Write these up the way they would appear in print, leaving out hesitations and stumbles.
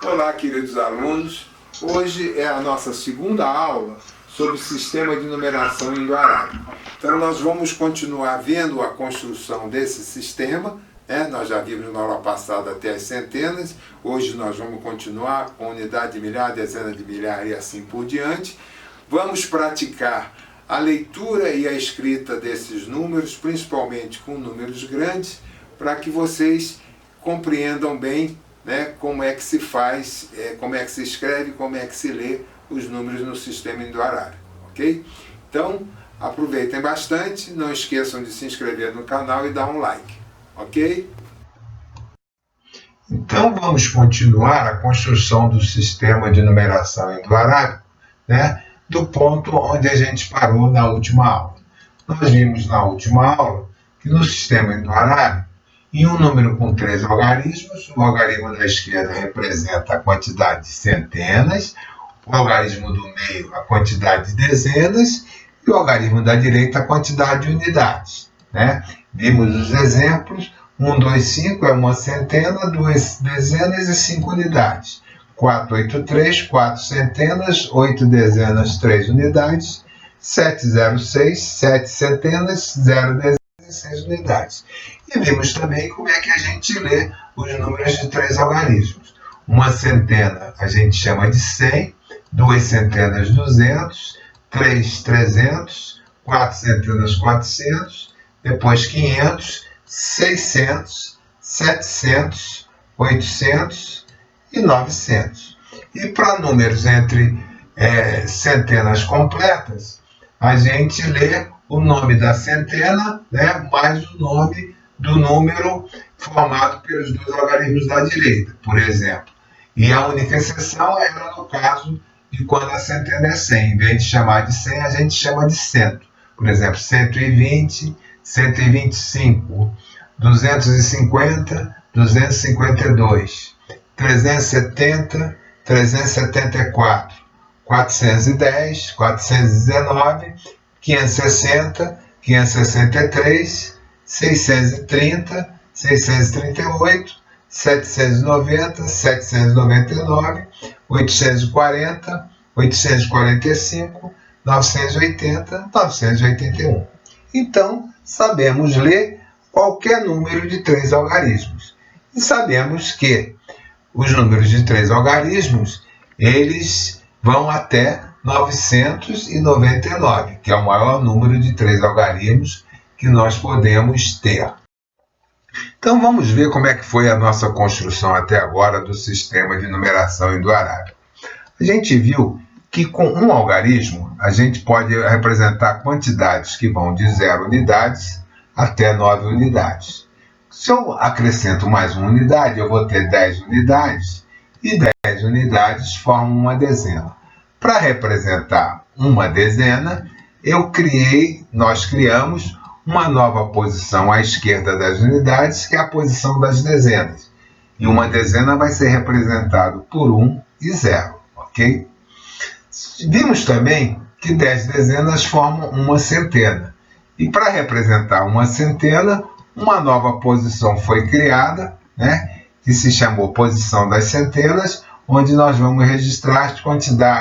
Olá, queridos alunos. Hoje é a nossa segunda aula sobre o sistema de numeração indo-arábico. Então, nós vamos continuar vendo a construção desse sistema. Nós já vimos na aula passada até as centenas. Hoje nós vamos continuar com unidade de milhar, dezena de milhar e assim por diante. Vamos praticar a leitura e a escrita desses números, principalmente com números grandes, para que vocês compreendam bem como é que se faz, como é que se escreve, como é que se lê os números no sistema indo-arábico, ok? Então, aproveitem bastante, não esqueçam de se inscrever no canal e dar um like, ok? Então, vamos continuar a construção do sistema de numeração indo-arábico, do ponto onde a gente parou na última aula. Nós vimos na última aula que no sistema indo-arábico, em um número com 3 algarismos, o algarismo da esquerda representa a quantidade de centenas, o algarismo do meio a quantidade de dezenas e o algarismo da direita a quantidade de unidades. Vimos os exemplos: 1, 2, 5 é uma centena, 2 dezenas e 5 unidades. 4, 8, 3, 4 centenas, 8 dezenas, 3 unidades. 7, 0, 6, 7 centenas, 0 dezenas e 6 unidades. E vimos também como é que a gente lê os números de 3 algarismos. Uma centena a gente chama de 100, 2 centenas 200, 3 300, 4 centenas 400, depois 500, 600, 700, 800 e 900. E para números entre centenas completas, a gente lê o nome da centena, mais o nome do número formado pelos 2 algarismos da direita, por exemplo. E a única exceção era no caso de quando a centena é 100. Em vez de chamar de 100, a gente chama de cento. Por exemplo, 120, 125, 250, 252, 370, 374, 410, 419, 560, 563, 630, 638, 790, 799, 840, 845, 980, 981. Então, sabemos ler qualquer número de 3 algarismos. E sabemos que os números de 3 algarismos, eles vão até 999, que é o maior número de 3 algarismos que nós podemos ter. Então vamos ver como é que foi a nossa construção até agora do sistema de numeração indo-arábico. A gente viu que com um algarismo a gente pode representar quantidades que vão de 0 unidades até 9 unidades. Se eu acrescento mais uma unidade, eu vou ter 10 unidades, e 10 unidades formam uma dezena. Para representar uma dezena, nós criamos uma nova posição à esquerda das unidades, que é a posição das dezenas. E uma dezena vai ser representada por 1 e 0, ok? Vimos também que 10 dezenas formam uma centena. E para representar uma centena, uma nova posição foi criada, que se chamou posição das centenas, onde nós vamos registrar a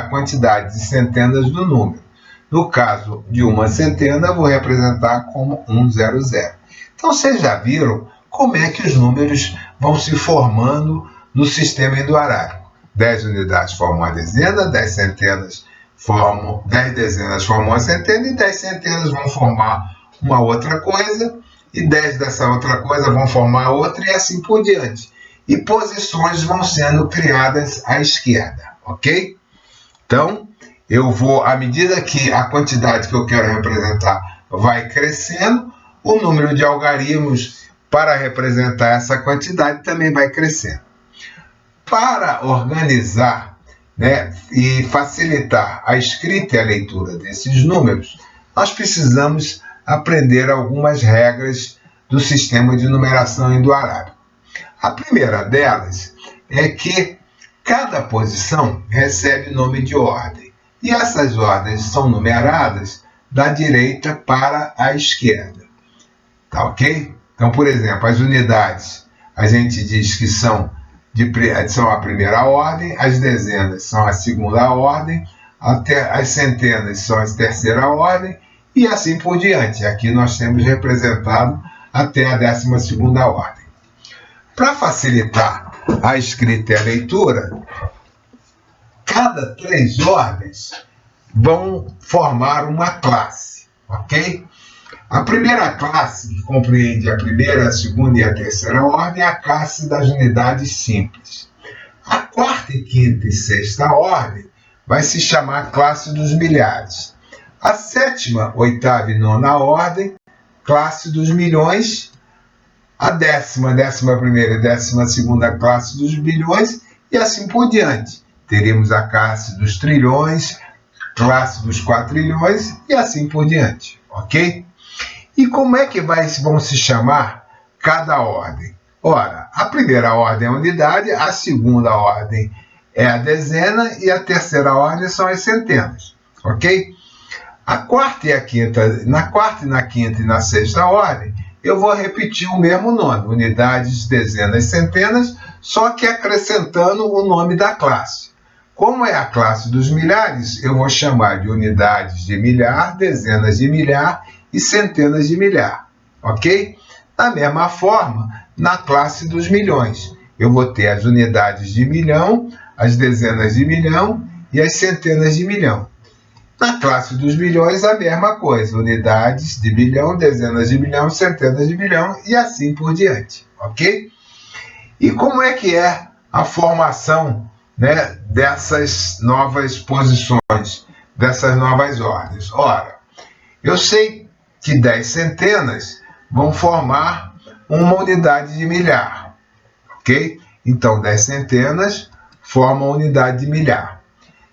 quantidade de centenas do número. No caso de uma centena, vou representar como 100. Então, vocês já viram como é que os números vão se formando no sistema indo-arábico. 10 unidades formam uma dezena, 10 dezenas formam uma centena, e 10 centenas vão formar uma outra coisa, e 10 dessa outra coisa vão formar outra, e assim por diante. E posições vão sendo criadas à esquerda, ok? Então, à medida que a quantidade que eu quero representar vai crescendo, o número de algarismos para representar essa quantidade também vai crescendo. Para organizar e facilitar a escrita e a leitura desses números, nós precisamos aprender algumas regras do sistema de numeração indo-arábico. A primeira delas é que cada posição recebe nome de ordem. E essas ordens são numeradas da direita para a esquerda. Tá ok? Então, por exemplo, as unidades, a gente diz que são são a primeira ordem, as dezenas são a segunda ordem, as centenas são a terceira ordem, e assim por diante. Aqui nós temos representado até a 12ª ordem. Para facilitar a escrita e a leitura, cada 3 ordens vão formar uma classe, ok? A primeira classe, que compreende a primeira, a segunda e a terceira ordem, é a classe das unidades simples. A quarta, quinta e sexta ordem vai se chamar classe dos milhares. A sétima, oitava e nona ordem, classe dos milhões. A 10ª, 11ª e 12ª classe dos bilhões, e assim por diante. Teremos a classe dos trilhões, classe dos quatrilhões e assim por diante, ok? E como é que vão se chamar cada ordem? Ora, a primeira ordem é a unidade, a segunda ordem é a dezena e a terceira ordem são as centenas, ok? A quarta e a quinta, na quarta, na quinta e na sexta ordem, eu vou repetir o mesmo nome, unidades, dezenas, centenas, só que acrescentando o nome da classe. Como é a classe dos milhares, eu vou chamar de unidades de milhar, dezenas de milhar e centenas de milhar, ok? Da mesma forma, na classe dos milhões, eu vou ter as unidades de milhão, as dezenas de milhão e as centenas de milhão. Na classe dos bilhões, a mesma coisa, unidades de bilhão, dezenas de milhão, centenas de milhão e assim por diante, ok? E como é que é a formação, né, dessas novas posições, dessas novas ordens? Ora, eu sei que 10 centenas vão formar uma unidade de milhar, ok? Então, 10 centenas formam uma unidade de milhar.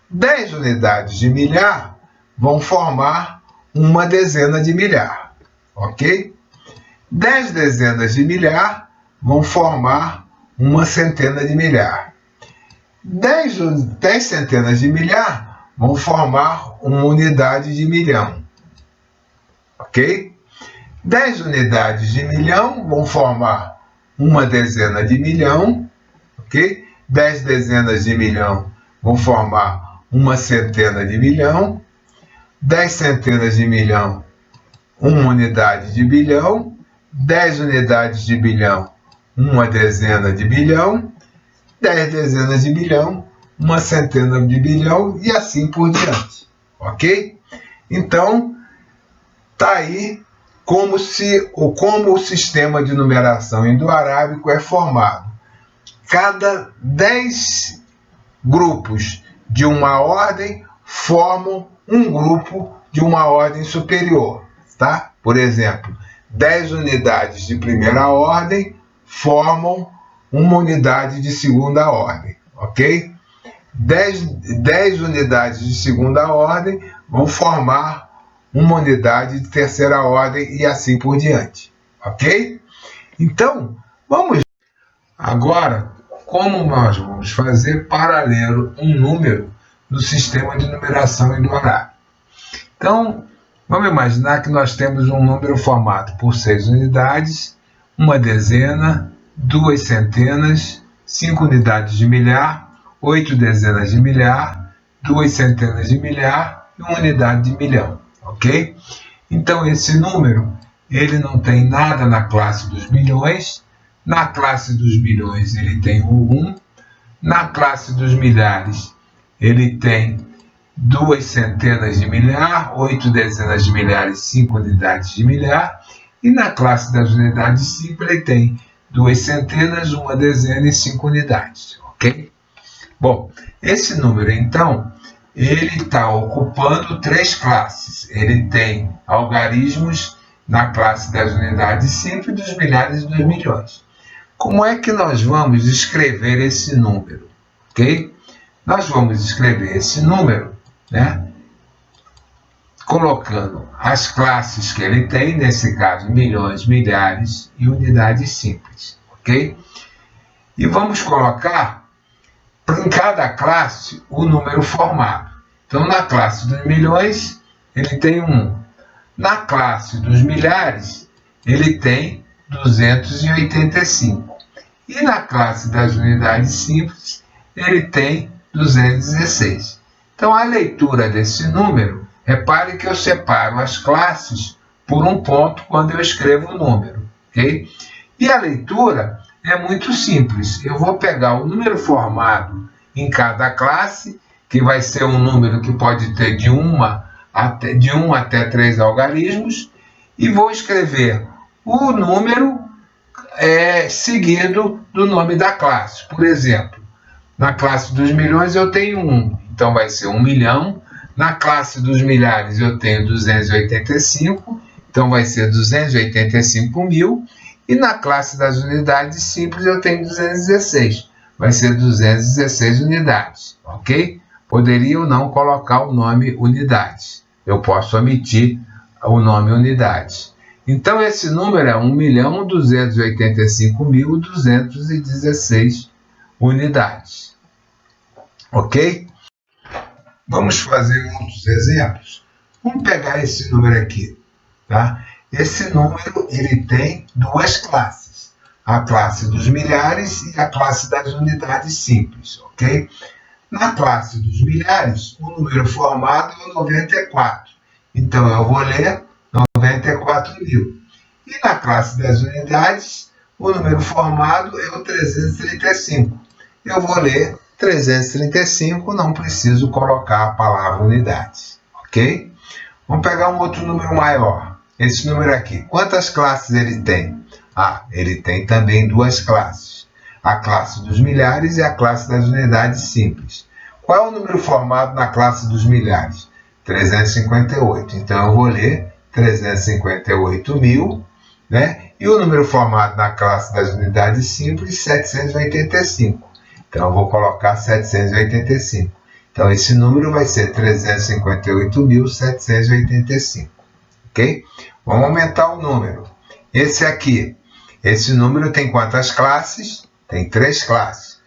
10 unidades de milhar vão formar uma dezena de milhar, ok? 10 dezenas de milhar vão formar uma centena de milhar. 10 centenas de milhar vão formar uma unidade de milhão, ok? 10 unidades de milhão vão formar uma dezena de milhão, ok? 10 dezenas de milhão vão formar uma centena de milhão. 10 centenas de milhão, uma unidade de bilhão. 10 unidades de bilhão, uma dezena de bilhão. 10 dezenas de bilhão, uma centena de bilhão e assim por diante, ok? Então, está aí como o sistema de numeração indo-arábico é formado. Cada 10 grupos de uma ordem formam um grupo de uma ordem superior, tá? Por exemplo, 10 unidades de primeira ordem formam uma unidade de segunda ordem, ok? 10 unidades de segunda ordem vão formar uma unidade de terceira ordem e assim por diante, ok? Então, vamos agora como nós vamos fazer para ler um número no sistema de numeração indo-arábico. Então, vamos imaginar que nós temos um número formado por 6 unidades, uma dezena, 2 centenas, 5 unidades de milhar, 8 dezenas de milhar, 2 centenas de milhar e uma unidade de milhão, ok? Então, esse número, ele não tem nada na classe dos milhões. Na classe dos bilhões, ele tem o 1. Na classe dos milhares, ele tem 2 centenas de milhar, 8 dezenas de milhar e 5 unidades de milhar. E na classe das unidades simples, ele tem 2 centenas, 1 dezena e 5 unidades, ok? Bom, esse número, então, ele está ocupando 3 classes. Ele tem algarismos na classe das unidades simples, dos milhares e dos milhões. Como é que nós vamos escrever esse número? Ok? Nós vamos escrever esse número, né, colocando as classes que ele tem, nesse caso, milhões, milhares e unidades simples. Ok? E vamos colocar em cada classe o número formado. Então, na classe dos milhões, ele tem 1. Na classe dos milhares, ele tem 285. E na classe das unidades simples, ele tem 216. Então, a leitura desse número, repare que eu separo as classes por um ponto quando eu escrevo o número, ok? E a leitura é muito simples. Eu vou pegar o número formado em cada classe, que vai ser um número que pode ter de 1 até 3 algarismos, e vou escrever o número seguido do nome da classe. Por exemplo, na classe dos milhões eu tenho 1, então vai ser 1 milhão. Na classe dos milhares eu tenho 285, então vai ser 285 mil. E na classe das unidades simples eu tenho 216, vai ser 216 unidades, ok? Poderia ou não colocar o nome unidades. Eu posso omitir o nome unidades. Então, esse número é 1.285.216 unidades. Ok? Vamos fazer outros exemplos. Vamos pegar esse número aqui. Tá? Esse número ele tem duas classes. A classe dos milhares e a classe das unidades simples. Ok? Na classe dos milhares, o número formado é o 94. Então, eu vou ler 94 mil. E na classe das unidades, o número formado é o 335. Eu vou ler 335, não preciso colocar a palavra unidades. Ok? Vamos pegar um outro número maior. Esse número aqui. Quantas classes ele tem? Ele tem também duas classes. A classe dos milhares e a classe das unidades simples. Qual é o número formado na classe dos milhares? 358. Então, eu vou ler 358 mil, né? E o número formado na classe das unidades simples, 785. Então, eu vou colocar 785. Então, esse número vai ser 358.785. Ok? Vamos aumentar o número. Esse aqui, esse número tem quantas classes? Tem 3 classes.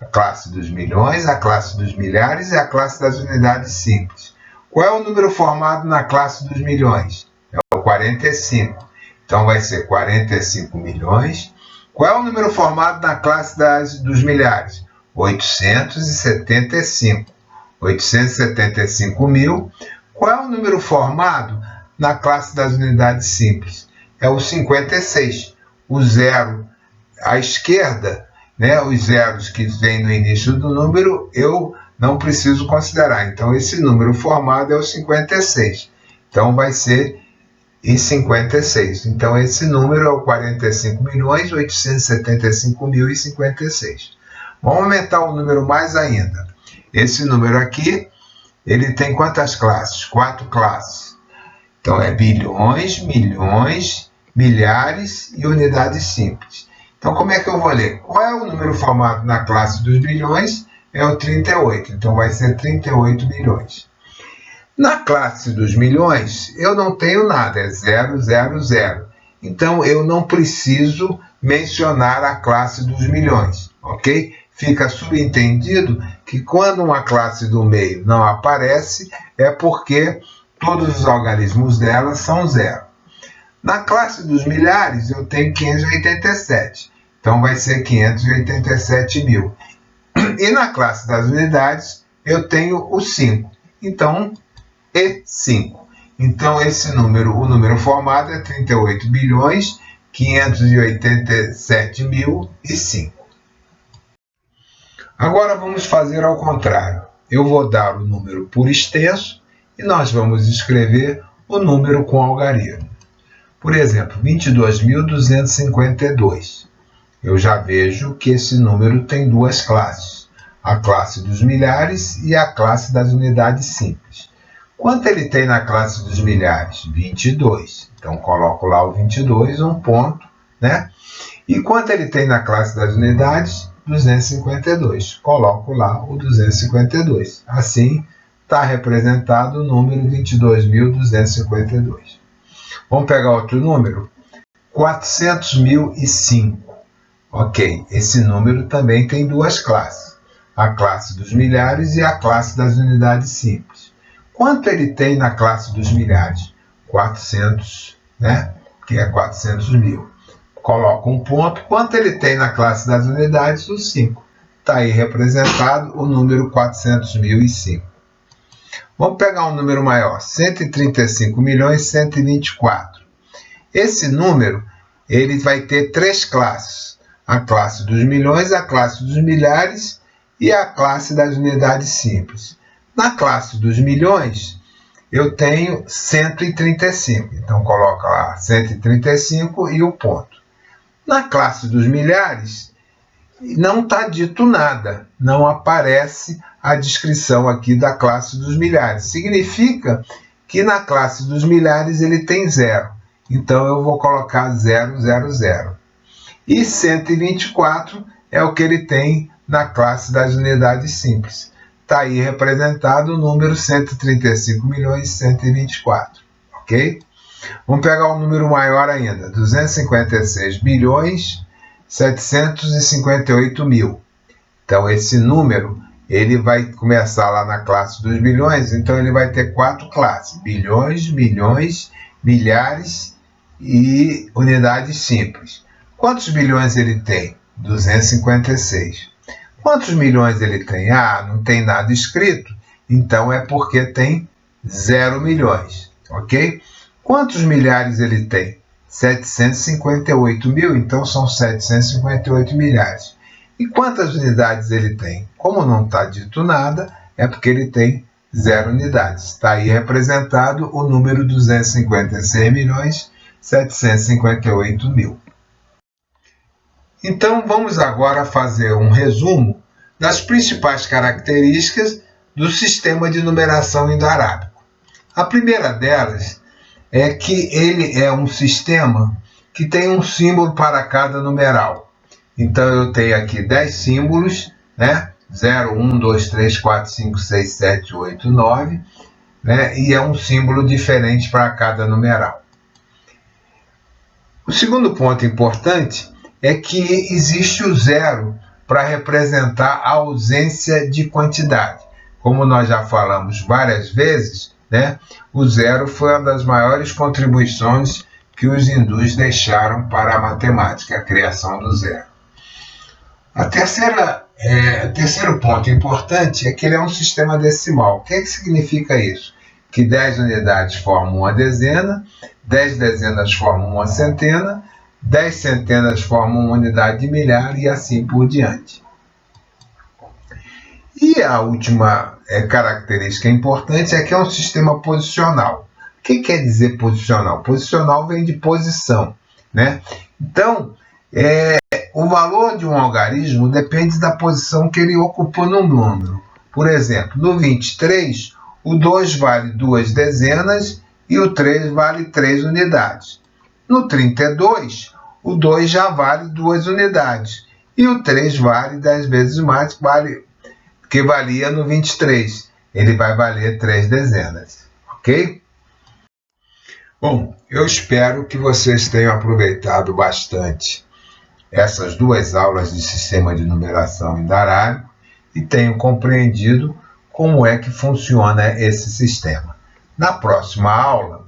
A classe dos milhões, a classe dos milhares e a classe das unidades simples. Qual é o número formado na classe dos milhões? É o 45. Então, vai ser 45 milhões. Qual é o número formado na classe dos milhares? 875. 875 mil. Qual é o número formado na classe das unidades simples? É o 56. O zero à esquerda, né, os zeros que vêm no início do número, eu não preciso considerar. Então, esse número formado é o 56. Então, vai ser em 56. Então, esse número é o 45.875.056. Vamos aumentar o número mais ainda. Esse número aqui, ele tem quantas classes? 4 classes. Então, é bilhões, milhões, milhares e unidades simples. Então, como é que eu vou ler? Qual é o número formado na classe dos bilhões? É o 38. Então, vai ser 38 bilhões. Na classe dos milhões, eu não tenho nada, é 0, 0, 0. Então, eu não preciso mencionar a classe dos milhões, ok? Fica subentendido que quando uma classe do meio não aparece, é porque todos os algarismos dela são 0. Na classe dos milhares, eu tenho 587. Então, vai ser 587 mil. E na classe das unidades, eu tenho o 5. Então, E5. Então, o número formado é 38.587.005. Agora, vamos fazer ao contrário. Eu vou dar o número por extenso e nós vamos escrever o número com algarismo. Por exemplo, 22.252. Eu já vejo que esse número tem duas classes, a classe dos milhares e a classe das unidades simples. Quanto ele tem na classe dos milhares? 22. Então, coloco lá o 22, um ponto, né? E quanto ele tem na classe das unidades? 252. Coloco lá o 252. Assim, está representado o número 22.252. Vamos pegar outro número? 400.005. Ok, esse número também tem duas classes, a classe dos milhares e a classe das unidades simples. Quanto ele tem na classe dos milhares? 400, né? Que é 400 mil. coloco um ponto. Quanto ele tem na classe das unidades? O 5. Está aí representado o número 400.005. Vamos pegar um número maior, 135.124. Esse número ele vai ter 3 classes. A classe dos milhões, a classe dos milhares e a classe das unidades simples. Na classe dos milhões, eu tenho 135. Então, coloca lá 135 e o ponto. Na classe dos milhares, não está dito nada. Não aparece a descrição aqui da classe dos milhares. Significa que na classe dos milhares ele tem 0. Então, eu vou colocar 0, 0, 0. E 124 é o que ele tem na classe das unidades simples. Está aí representado o número 135.124, ok? Vamos pegar um número maior ainda, 256.758.000. Então, esse número, ele vai começar lá na classe dos bilhões, então ele vai ter 4 classes, bilhões, milhões, milhares e unidades simples. Quantos bilhões ele tem? 256. Quantos milhões ele tem? Ah, não tem nada escrito, então é porque tem 0 milhões, ok? Quantos milhares ele tem? 758.000, então são 758 milhares. E quantas unidades ele tem? Como não está dito nada, é porque ele tem 0 unidades. Está aí representado o número 256.758.000. Então, vamos agora fazer um resumo das principais características do sistema de numeração indo-arábico. A primeira delas é que ele é um sistema que tem um símbolo para cada numeral. Então, eu tenho aqui 10 símbolos, né? 0, 1, 2, 3, 4, 5, 6, 7, 8, 9, né? E é um símbolo diferente para cada numeral. O segundo ponto importante é que existe o 0 para representar a ausência de quantidade. Como nós já falamos várias vezes, né, o 0 foi uma das maiores contribuições que os hindus deixaram para a matemática, a criação do 0. O terceiro ponto importante é que ele é um sistema decimal. O que significa isso? Que 10 unidades formam uma dezena, 10 dezenas formam uma centena, 10 centenas formam uma unidade de milhar e assim por diante. E a última característica importante é que é um sistema posicional. O que quer dizer posicional? Posicional vem de posição, né? Então, o valor de um algarismo depende da posição que ele ocupou no número. Por exemplo, no 23, o 2 vale 2 dezenas e o 3 vale 3 unidades. No 32, o 2 já vale 2 unidades. E o 3 vale 10 vezes mais que valia no 23. Ele vai valer 3 dezenas. Ok? Bom, eu espero que vocês tenham aproveitado bastante essas 2 aulas de sistema de numeração indo-arábico e tenham compreendido como é que funciona esse sistema. Na próxima aula,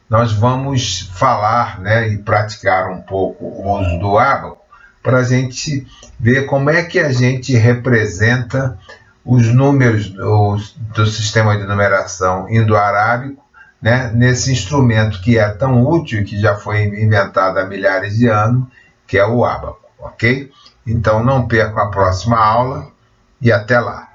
nós vamos falar, né, e praticar um pouco o uso do ábaco para a gente ver como é que a gente representa os números do sistema de numeração indo-arábico, né, nesse instrumento que é tão útil e que já foi inventado há milhares de anos, que é o ábaco, ok? Então não percam a próxima aula e até lá.